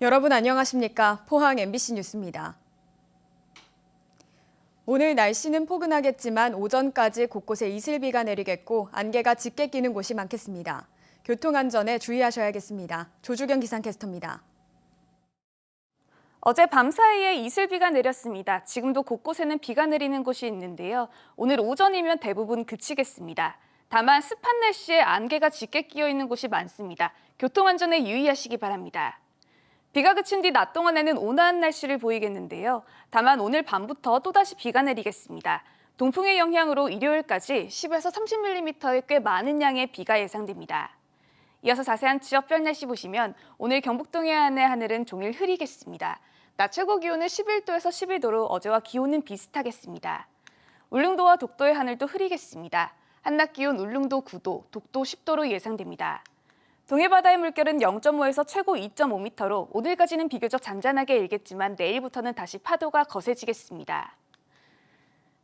여러분 안녕하십니까? 포항 MBC 뉴스입니다. 오늘 날씨는 포근하겠지만 오전까지 곳곳에 이슬비가 내리겠고 안개가 짙게 끼는 곳이 많겠습니다. 교통안전에 주의하셔야겠습니다. 조주경 기상캐스터입니다. 어제 밤 사이에 이슬비가 내렸습니다. 지금도 곳곳에는 비가 내리는 곳이 있는데요. 오늘 오전이면 대부분 그치겠습니다. 다만 습한 날씨에 안개가 짙게 끼어 있는 곳이 많습니다. 교통안전에 유의하시기 바랍니다. 비가 그친 뒤 낮 동안에는 온화한 날씨를 보이겠는데요. 다만 오늘 밤부터 또다시 비가 내리겠습니다. 동풍의 영향으로 일요일까지 10에서 30mm의 꽤 많은 양의 비가 예상됩니다. 이어서 자세한 지역별 날씨 보시면 오늘 경북 동해안의 하늘은 종일 흐리겠습니다. 낮 최고 기온은 11도에서 12도로 어제와 기온은 비슷하겠습니다. 울릉도와 독도의 하늘도 흐리겠습니다. 한낮 기온 울릉도 9도, 독도 10도로 예상됩니다. 동해바다의 물결은 0.5에서 최고 2.5m로 오늘까지는 비교적 잔잔하게 일겠지만 내일부터는 다시 파도가 거세지겠습니다.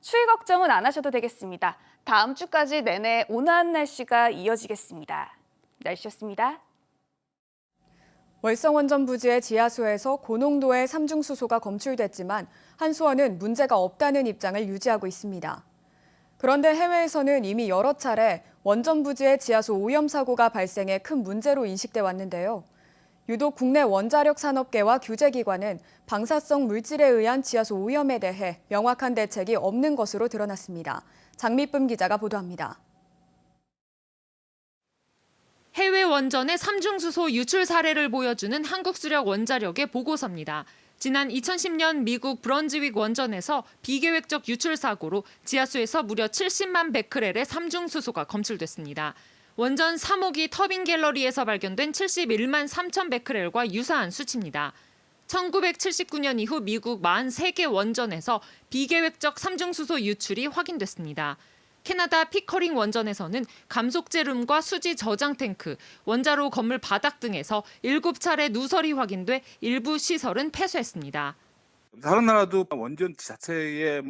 추위 걱정은 안 하셔도 되겠습니다. 다음 주까지 내내 온화한 날씨가 이어지겠습니다. 날씨였습니다. 월성원전 부지의 지하수에서 고농도의 삼중수소가 검출됐지만 한수원은 문제가 없다는 입장을 유지하고 있습니다. 그런데 해외에서는 이미 여러 차례 원전 부지의 지하수 오염 사고가 발생해 큰 문제로 인식돼 왔는데요. 유독 국내 원자력 산업계와 규제기관은 방사성 물질에 의한 지하수 오염에 대해 명확한 대책이 없는 것으로 드러났습니다. 장미쁨 기자가 보도합니다. 해외 원전의 삼중수소 유출 사례를 보여주는 한국수력원자력의 보고서입니다. 지난 2010년 미국 브런즈윅 원전에서 비계획적 유출 사고로 지하수에서 무려 70만 베크렐의 삼중수소가 검출됐습니다. 원전 3호기 터빈 갤러리에서 발견된 71만 3천 베크렐과 유사한 수치입니다. 1979년 이후 미국 43개 원전에서 비계획적 삼중수소 유출이 확인됐습니다. 캐나다 피커링 원전에서는 감속제룸과 수지 저장 탱크, 원자로 건물 바닥 등에서 7차례 누설이 확인돼 일부 시설은 폐쇄했습니다. 다른 나라도 원전 자체의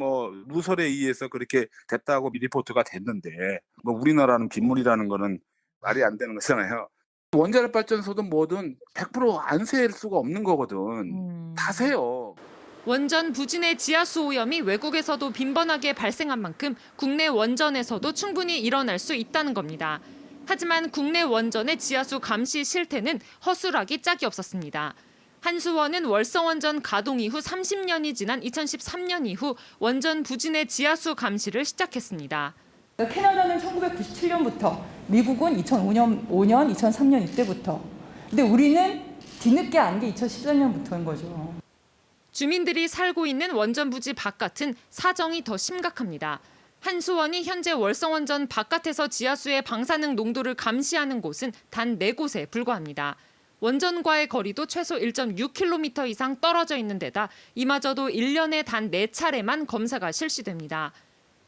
누설에 의해서 그렇게 됐다고 리포트가 됐는데 우리나라는 빗물이라는 거는 말이 안 되는 거잖아요. 원자력 발전소든 뭐든 100% 안 셀 수가 없는 거거든. 다 세요. 원전 부지 내 지하수 오염이 외국에서도 빈번하게 발생한 만큼 국내 원전에서도 충분히 일어날 수 있다는 겁니다. 하지만 국내 원전의 지하수 감시 실태는 허술하기 짝이 없었습니다. 한수원은 월성원전 가동 이후 30년이 지난 2013년 이후 원전 부지 내 지하수 감시를 시작했습니다. 캐나다는 1997년부터, 미국은 2005년, 2003년 이때부터. 근데 우리는 뒤늦게 안 게 2014년부터인 거죠. 주민들이 살고 있는 원전 부지 바깥은 사정이 더 심각합니다. 한수원이 현재 월성원전 바깥에서 지하수의 방사능 농도를 감시하는 곳은 단 4곳에 불과합니다. 원전과의 거리도 최소 1.6km 이상 떨어져 있는 데다 이마저도 1년에 단 4차례만 검사가 실시됩니다.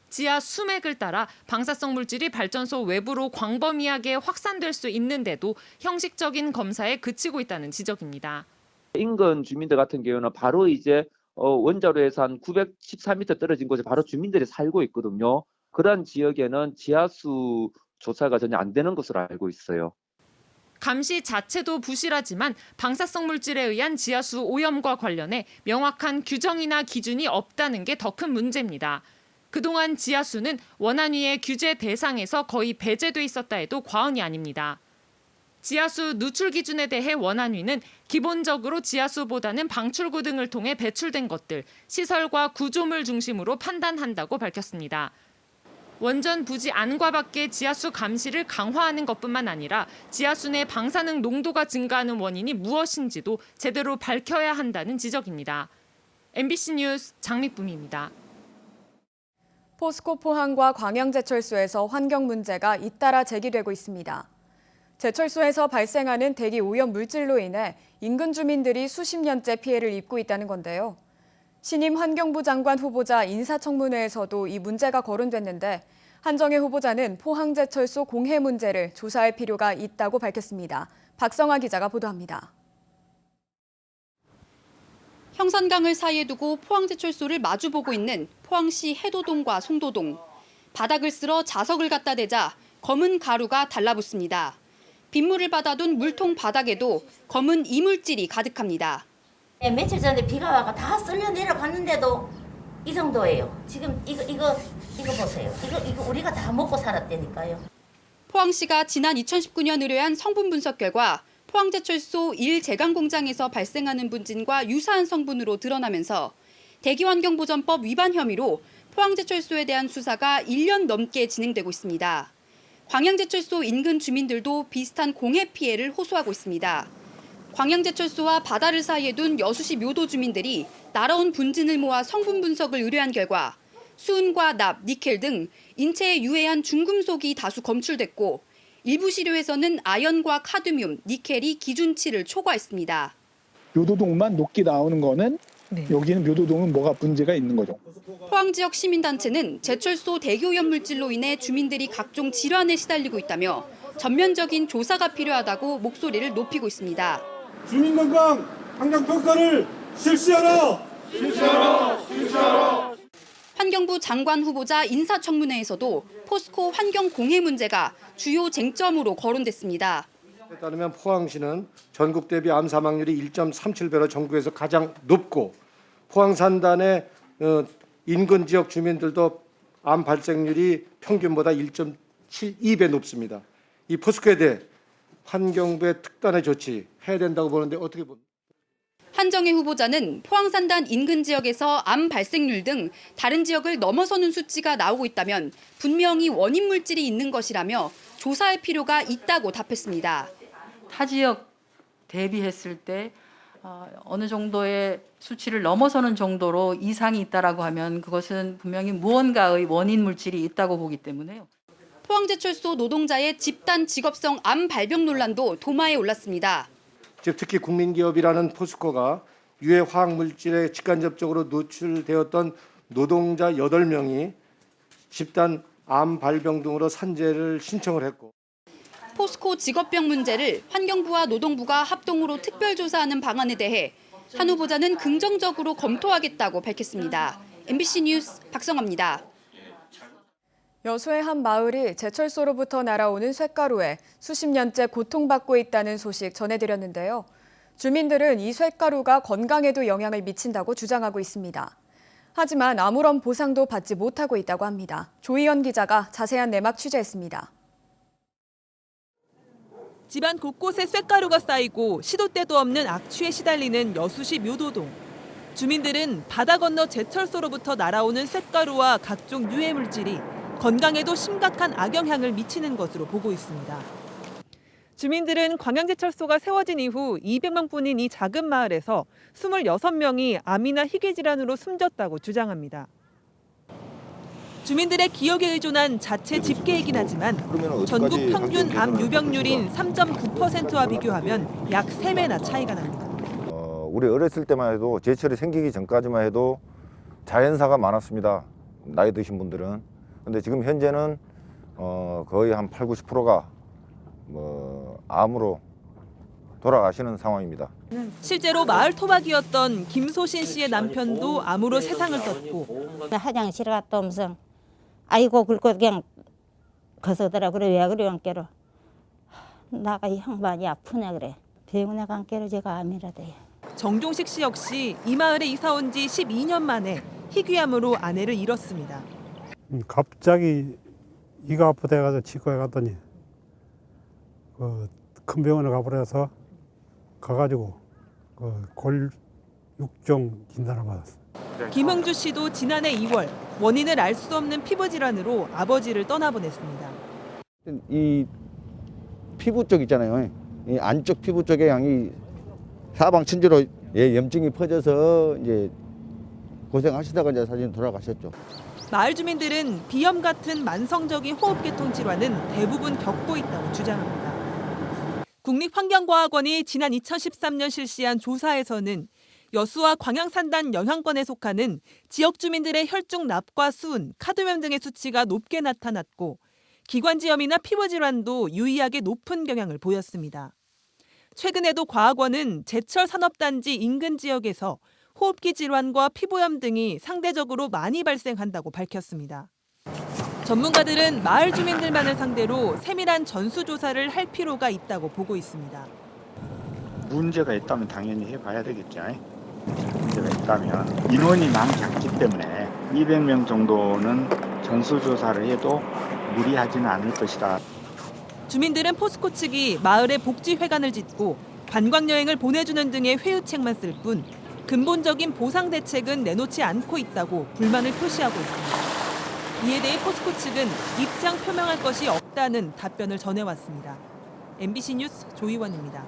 지하 수맥을 따라 방사성 물질이 발전소 외부로 광범위하게 확산될 수 있는데도 형식적인 검사에 그치고 있다는 지적입니다. 인근 주민들 같은 경우는 바로 이제 원자로에서 한 914m 떨어진 곳에 바로 주민들이 살고 있거든요. 그런 지역에는 지하수 조사가 전혀 안 되는 것으로 알고 있어요. 감시 자체도 부실하지만 방사성 물질에 의한 지하수 오염과 관련해 명확한 규정이나 기준이 없다는 게 더 큰 문제입니다. 그동안 지하수는 원안위의 규제 대상에서 거의 배제돼 있었다 해도 과언이 아닙니다. 지하수 누출 기준에 대해 원안위는 기본적으로 지하수보다는 방출구 등을 통해 배출된 것들, 시설과 구조물 중심으로 판단한다고 밝혔습니다. 원전 부지 안과 밖의 지하수 감시를 강화하는 것뿐만 아니라 지하수 내 방사능 농도가 증가하는 원인이 무엇인지도 제대로 밝혀야 한다는 지적입니다. MBC 뉴스 장미쁨입니다. 포스코 포항과 광양제철소에서 환경 문제가 잇따라 제기되고 있습니다. 제철소에서 발생하는 대기 오염 물질로 인해 인근 주민들이 수십 년째 피해를 입고 있다는 건데요. 신임 환경부 장관 후보자 인사청문회에서도 이 문제가 거론됐는데 한정혜 후보자는 포항제철소 공해 문제를 조사할 필요가 있다고 밝혔습니다. 박성아 기자가 보도합니다. 형산강을 사이에 두고 포항제철소를 마주보고 있는 포항시 해도동과 송도동. 바닥을 쓸어 자석을 갖다 대자 검은 가루가 달라붙습니다. 빗물을 받아둔 물통 바닥에도 검은 이물질이 가득합니다. 네, 며칠 전에 비가 와가 다 쓸려 내려갔는데도 이 정도예요. 지금 이거 보세요. 이거 우리가 다 먹고 살았다니까요. 포항시가 지난 2019년 의뢰한 성분 분석 결과 포항제철소 1제강 공장에서 발생하는 분진과 유사한 성분으로 드러나면서 대기환경보전법 위반 혐의로 포항제철소에 대한 수사가 1년 넘게 진행되고 있습니다. 광양제철소 인근 주민들도 비슷한 공해 피해를 호소하고 있습니다. 광양제철소와 바다를 사이에 둔 여수시 묘도 주민들이 날아온 분진을 모아 성분 분석을 의뢰한 결과 수은과 납, 니켈 등 인체에 유해한 중금속이 다수 검출됐고 일부 시료에서는 아연과 카드뮴, 니켈이 기준치를 초과했습니다. 묘도동만 녹기 나오는 거는 여기는 묘도동은 뭐가 문제가 있는 거죠. 포항 지역 시민단체는 제철소 대기오염 물질로 인해 주민들이 각종 질환에 시달리고 있다며 전면적인 조사가 필요하다고 목소리를 높이고 있습니다. 주민건강 환경평가를 실시하라! 환경부 장관 후보자 인사청문회에서도 포스코 환경 공해 문제가 주요 쟁점으로 거론됐습니다. 따르면 포항시는 전국 대비 암 사망률이 1.37배로 전국에서 가장 높고 포항 산단의 인근 지역 주민들도 암 발생률이 평균보다 1.72배 높습니다. 이 포스코에 대해 환경부의 특단의 조치 해야 된다고 보는데 어떻게 봅니까? 한정혜 후보자는 포항 산단 인근 지역에서 암 발생률 등 다른 지역을 넘어서는 수치가 나오고 있다면 분명히 원인 물질이 있는 것이라며 조사할 필요가 있다고 답했습니다. 타 지역 대비했을 때 어느 정도의 수치를 넘어서는 정도로 이상이 있다라고 하면 그것은 분명히 무언가의 원인 물질이 있다고 보기 때문에요. 포항제철소 노동자의 집단 직업성 암 발병 논란도 도마에 올랐습니다. 특히 국민기업이라는 포스코가 유해 화학 물질에 직간접적으로 노출되었던 노동자 8명이 집단 암 발병 등으로 산재를 신청을 했고 포스코 직업병 문제를 환경부와 노동부가 합동으로 특별조사하는 방안에 대해 한 후보자는 긍정적으로 검토하겠다고 밝혔습니다. MBC 뉴스 박성아입니다. 여수의 한 마을이 제철소로부터 날아오는 쇳가루에 수십 년째 고통받고 있다는 소식 전해드렸는데요. 주민들은 이 쇳가루가 건강에도 영향을 미친다고 주장하고 있습니다. 하지만 아무런 보상도 받지 못하고 있다고 합니다. 조희연 기자가 자세한 내막 취재했습니다. 집안 곳곳에 쇳가루가 쌓이고 시도 때도 없는 악취에 시달리는 여수시 묘도동. 주민들은 바다 건너 제철소로부터 날아오는 쇳가루와 각종 유해 물질이 건강에도 심각한 악영향을 미치는 것으로 보고 있습니다. 주민들은 광양제철소가 세워진 이후 200만 분인 이 작은 마을에서 26명이 암이나 희귀 질환으로 숨졌다고 주장합니다. 주민들의 기억에 의존한 자체 집계이긴 하지만 전국 평균 암 유병률인 3.9%와 비교하면 약 3배나 차이가 납니다. 우리 어렸을 때만 해도 제철이 생기기 전까지만 해도 자연사가 많았습니다. 나이 드신 분들은. 근데 지금 현재는 거의 한 80~90%가 암으로 돌아가시는 상황입니다. 실제로 마을 토박이었던 김소신 씨의 남편도 암으로 세상을 떴고 화장실 갔다 오면서 아이고 긁고 그냥 거서더라. 그래 왜 그래 안깨로 나가 이 양반이 아프냐 그래. 병원에 간깨로 제가 암이라대. 정종식 씨 역시 이 마을에 이사 온 지 12년 만에 희귀암으로 아내를 잃었습니다. 갑자기 이가 아프다 해가지고 치과에 갔더니 큰 병원에 가버려서 가가지고 골육종 진단을 받았어요. 김흥주 씨도 지난해 2월 원인을 알 수 없는 피부 질환으로 아버지를 떠나보냈습니다. 이 피부 쪽 있잖아요. 이 안쪽 피부 쪽에 양이 사방천지로 염증이 퍼져서 이제 고생하시다가 이제 사실 돌아가셨죠. 마을 주민들은 비염 같은 만성적인 호흡계통 질환은 대부분 겪고 있다고 주장합니다. 국립환경과학원이 지난 2013년 실시한 조사에서는 여수와 광양산단 영향권에 속하는 지역 주민들의 혈중 납과 수은, 카드뮴 등의 수치가 높게 나타났고 기관지염이나 피부 질환도 유의하게 높은 경향을 보였습니다. 최근에도 과학원은 제철 산업단지 인근 지역에서 호흡기 질환과 피부염 등이 상대적으로 많이 발생한다고 밝혔습니다. 전문가들은 마을 주민들만을 상대로 세밀한 전수조사를 할 필요가 있다고 보고 있습니다. 문제가 있다면 당연히 해봐야 되겠죠. 문제가 있다면 인원이 너무 작기 때문에 200명 정도는 전수조사를 해도 무리하지는 않을 것이다. 주민들은 포스코 측이 마을에 복지회관을 짓고 관광여행을 보내주는 등의 회유책만 쓸 뿐 근본적인 보상 대책은 내놓지 않고 있다고 불만을 표시하고 있습니다. 이에 대해 포스코 측은 입장 표명할 것이 없다는 답변을 전해왔습니다. MBC 뉴스 조희원입니다.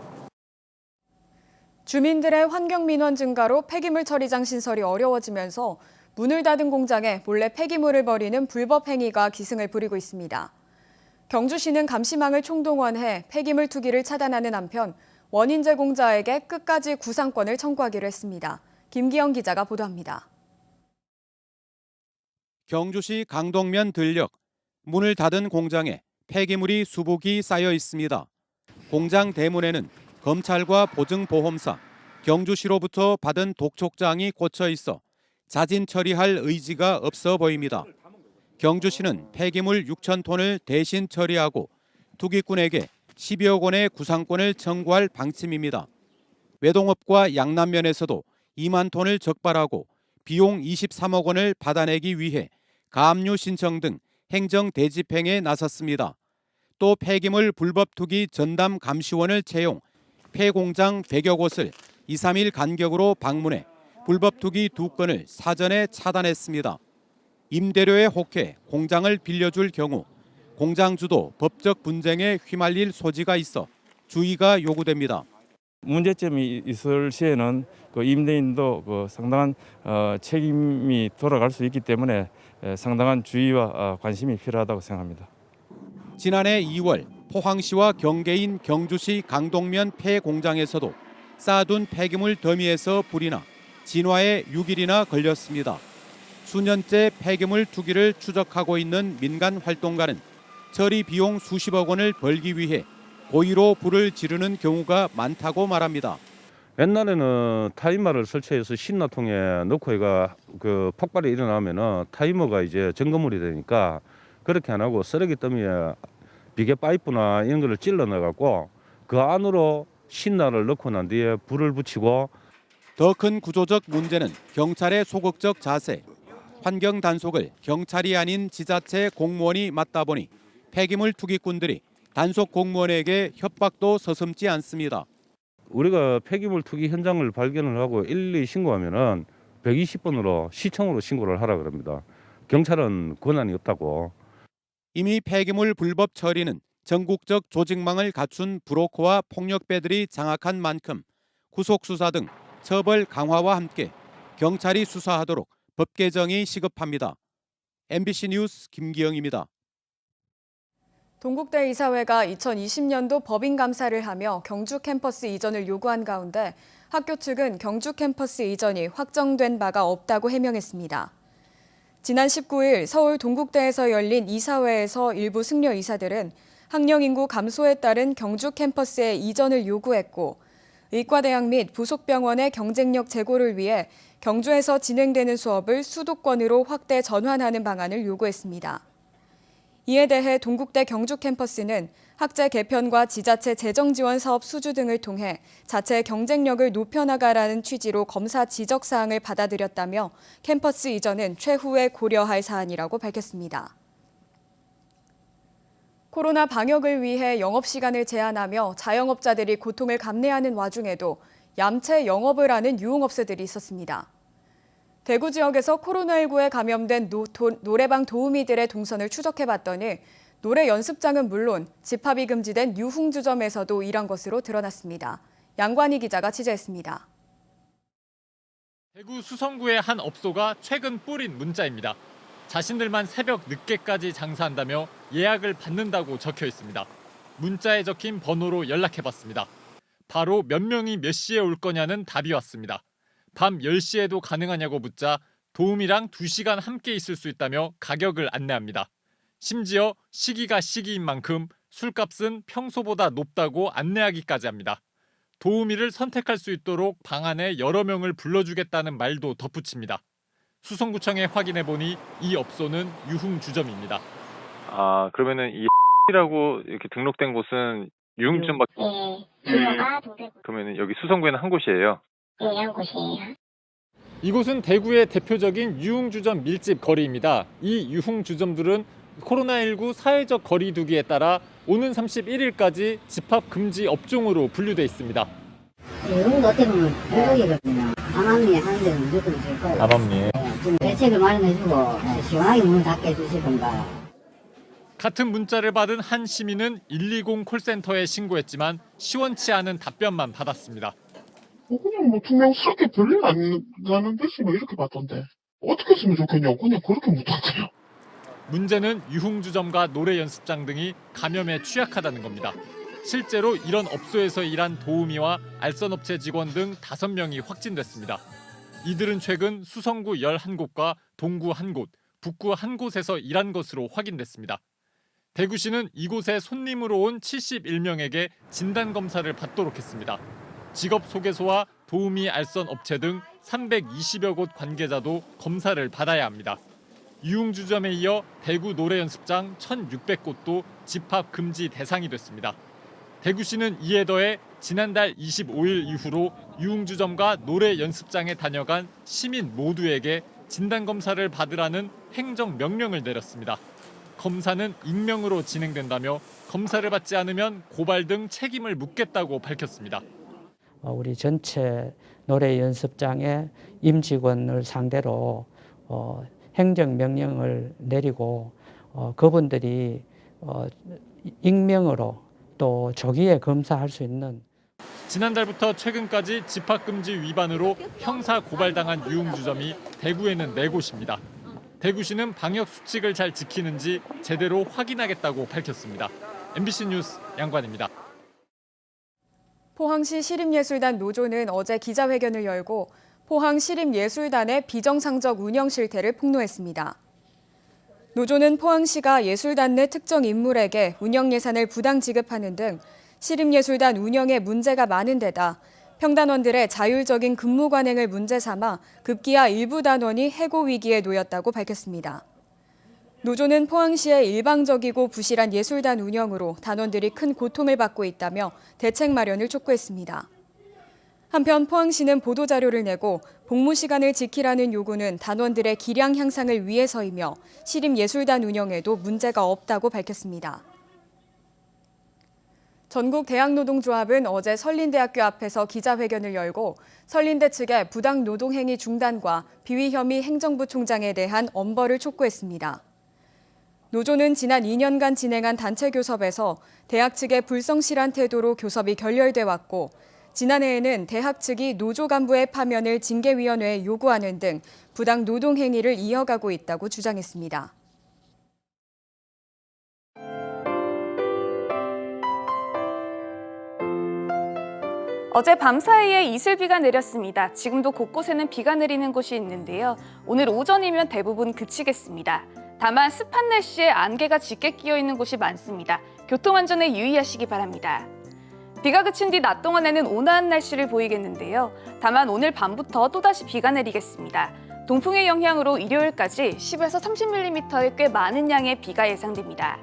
주민들의 환경민원 증가로 폐기물 처리장 신설이 어려워지면서 문을 닫은 공장에 몰래 폐기물을 버리는 불법 행위가 기승을 부리고 있습니다. 경주시는 감시망을 총동원해 폐기물 투기를 차단하는 한편 원인 제공자에게 끝까지 구상권을 청구하기로 했습니다. 김기영 기자가 보도합니다. 경주시 강동면 들녘 문을 닫은 공장에 폐기물이 수북이 쌓여 있습니다. 공장 대문에는 검찰과 보증보험사, 경주시로부터 받은 독촉장이 꽂혀 있어 자진 처리할 의지가 없어 보입니다. 경주시는 폐기물 6,000톤을 대신 처리하고 투기꾼에게 10여 원의 구상권을 청구할 방침입니다. 외동업과 양남면에서도 2만 톤을 적발하고 비용 23억 원을 받아내기 위해 가압류 신청 등 행정 대집행에 나섰습니다. 또 폐기물 불법 투기 전담 감시원을 채용, 폐공장 100여 곳을 2, 3일 간격으로 방문해 불법 투기 2건을 사전에 차단했습니다. 임대료에 혹해 공장을 빌려줄 경우 공장주도 법적 분쟁에 휘말릴 소지가 있어 주의가 요구됩니다. 문제점이 있을 시에는 그 임대인도 상당한 책임이 돌아갈 수 있기 때문에 상당한 주의와 관심이 필요하다고 생각합니다. 지난해 2월 포항시와 경계인 경주시 강동면 폐공장에서도 쌓아둔 폐기물 더미에서 불이 나 진화에 6일이나 걸렸습니다. 수년째 폐기물 투기를 추적하고 있는 민간 활동가는 처리 비용 수십억 원을 벌기 위해 고의로 불을 지르는 경우가 많다고 말합니다. 옛날에는 타이머를 설치해서 신나통에 넣고 얘가 그 폭발이 일어나면은 타이머가 이제 점검물이 되니까 그렇게 안 하고 쓰레기 더미에 비계 파이프나 이런 거를 찔러 넣어갖고 그 안으로 신나를 넣고 난 뒤에 불을 붙이고. 더 큰 구조적 문제는 경찰의 소극적 자세. 환경 단속을 경찰이 아닌 지자체 공무원이 맡다 보니 폐기물 투기꾼들이 단속 공무원에게 협박도 서슴지 않습니다. 우리가 폐기물 투기 현장을 발견을 하고 112 신고하면은 120번으로 시청으로 신고를 하라 그럽니다. 경찰은 권한이 없다고. 이미 폐기물 불법 처리는 전국적 조직망을 갖춘 브로커와 폭력배들이 장악한 만큼 구속 수사 등 처벌 강화와 함께 경찰이 수사하도록 법 개정이 시급합니다. MBC 뉴스 김기영입니다. 동국대 이사회가 2020년도 법인 감사를 하며 경주 캠퍼스 이전을 요구한 가운데 학교 측은 경주 캠퍼스 이전이 확정된 바가 없다고 해명했습니다. 지난 19일 서울 동국대에서 열린 이사회에서 일부 승려 이사들은 학령 인구 감소에 따른 경주 캠퍼스의 이전을 요구했고 의과대학 및 부속병원의 경쟁력 제고를 위해 경주에서 진행되는 수업을 수도권으로 확대 전환하는 방안을 요구했습니다. 이에 대해 동국대 경주 캠퍼스는 학제 개편과 지자체 재정 지원 사업 수주 등을 통해 자체 경쟁력을 높여나가라는 취지로 검사 지적 사항을 받아들였다며 캠퍼스 이전은 최후에 고려할 사안이라고 밝혔습니다. 코로나 방역을 위해 영업시간을 제한하며 자영업자들이 고통을 감내하는 와중에도 얌체 영업을 하는 유흥업소들이 있었습니다. 대구 지역에서 코로나19에 감염된 노래방 도우미들의 동선을 추적해봤더니 노래 연습장은 물론 집합이 금지된 유흥주점에서도 일한 것으로 드러났습니다. 양관희 기자가 취재했습니다. 대구 수성구의 한 업소가 최근 뿌린 문자입니다. 자신들만 새벽 늦게까지 장사한다며 예약을 받는다고 적혀 있습니다. 문자에 적힌 번호로 연락해봤습니다. 바로 몇 명이 몇 시에 올 거냐는 답이 왔습니다. 밤 10시에도 가능하냐고 묻자 도우미랑 2시간 함께 있을 수 있다며 가격을 안내합니다. 심지어 시기가 시기인 만큼 술값은 평소보다 높다고 안내하기까지 합니다. 도우미를 선택할 수 있도록 방 안에 여러 명을 불러주겠다는 말도 덧붙입니다. 수성구청에 확인해보니 이 업소는 유흥주점입니다. 아, 그러면은 이 이라고 이렇게 등록된 곳은 유흥주점밖에. 그러면은 여기 수성구에는 한 곳이에요. 한 곳이에요. 이곳은 대구의 대표적인 유흥주점 밀집 거리입니다. 이 유흥주점들은 코로나19 사회적 거리 두기에 따라 오는 31일까지 집합 금지 업종으로 분류돼 있습니다. 유흥도 어떻게 보면 불독이거든요. 암암리에 하는 데는 무조건 있을 거예요. 암암리에. 좀 대책을 마련해주고 시원하게 문을 닫게 해주시던가. 같은 문자를 받은 한 시민은 120 콜센터에 신고했지만 시원치 않은 답변만 받았습니다. 그냥 뭐 투명하게 별일 안 나는 데서 뭐 이렇게 받던데 어떻게 했으면 좋겠냐고 그냥 그렇게 묻었어요. 문제는 유흥주점과 노래 연습장 등이 감염에 취약하다는 겁니다. 실제로 이런 업소에서 일한 도우미와 알선업체 직원 등 5명이 확진됐습니다. 이들은 최근 수성구 11곳과 동구 1곳, 북구 1곳에서 일한 것으로 확인됐습니다. 대구시는 이곳에 손님으로 온 71명에게 진단검사를 받도록 했습니다. 직업소개소와 도우미 알선 업체 등 320여 곳 관계자도 검사를 받아야 합니다. 유흥주점에 이어 대구 노래연습장 1,600곳도 집합 금지 대상이 됐습니다. 대구시는 이에 더해 지난달 25일 이후로 유흥주점과 노래연습장에 다녀간 시민 모두에게 진단검사를 받으라는 행정명령을 내렸습니다. 검사는 익명으로 진행된다며 검사를 받지 않으면 고발 등 책임을 묻겠다고 밝혔습니다. 우리 전체 노래 연습장의 임직원을 상대로 행정명령을 내리고 그분들이 익명으로 또 조기에 검사할 수 있는. 지난달부터 최근까지 집합금지 위반으로 형사 고발당한 유흥주점이 대구에는 4곳입니다. 대구시는 방역수칙을 잘 지키는지 제대로 확인하겠다고 밝혔습니다. MBC 뉴스 양관입니다. 포항시 시립예술단 노조는 어제 기자회견을 열고 포항시립예술단의 비정상적 운영 실태를 폭로했습니다. 노조는 포항시가 예술단 내 특정 인물에게 운영 예산을 부당 지급하는 등 시립예술단 운영에 문제가 많은 데다 평단원들의 자율적인 근무 관행을 문제 삼아 급기야 일부 단원이 해고 위기에 놓였다고 밝혔습니다. 노조는 포항시의 일방적이고 부실한 예술단 운영으로 단원들이 큰 고통을 받고 있다며 대책 마련을 촉구했습니다. 한편 포항시는 보도자료를 내고 복무 시간을 지키라는 요구는 단원들의 기량 향상을 위해서이며 시립예술단 운영에도 문제가 없다고 밝혔습니다. 전국대학노동조합은 어제 설린대학교 앞에서 기자회견을 열고 설린대 측의 부당 노동행위 중단과 비위 혐의 행정부 총장에 대한 엄벌을 촉구했습니다. 노조는 지난 2년간 진행한 단체 교섭에서 대학 측의 불성실한 태도로 교섭이 결렬돼 왔고 지난해에는 대학 측이 노조 간부의 파면을 징계위원회에 요구하는 등 부당 노동행위를 이어가고 있다고 주장했습니다. 어제 밤사이에 이슬비가 내렸습니다. 지금도 곳곳에는 비가 내리는 곳이 있는데요. 오늘 오전이면 대부분 그치겠습니다. 다만 습한 날씨에 안개가 짙게 끼어 있는 곳이 많습니다. 교통안전에 유의하시기 바랍니다. 비가 그친 뒤 낮 동안에는 온화한 날씨를 보이겠는데요. 다만 오늘 밤부터 또다시 비가 내리겠습니다. 동풍의 영향으로 일요일까지 10에서 30mm의 꽤 많은 양의 비가 예상됩니다.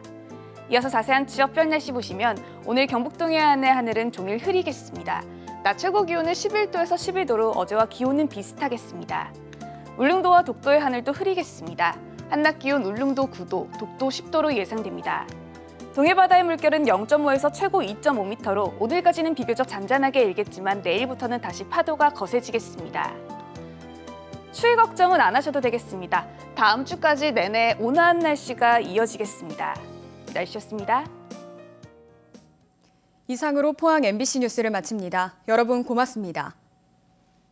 이어서 자세한 지역별 날씨 보시면 오늘 경북 동해안의 하늘은 종일 흐리겠습니다. 낮 최고 기온은 11도에서 12도로 어제와 기온은 비슷하겠습니다. 울릉도와 독도의 하늘도 흐리겠습니다. 한낮 기온 울릉도 9도, 독도 10도로 예상됩니다. 동해바다의 물결은 0.5에서 최고 2.5m로 오늘까지는 비교적 잔잔하게 일겠지만 내일부터는 다시 파도가 거세지겠습니다. 추위 걱정은 안 하셔도 되겠습니다. 다음 주까지 내내 온화한 날씨가 이어지겠습니다. 날씨였습니다. 이상으로 포항 MBC 뉴스를 마칩니다. 여러분 고맙습니다.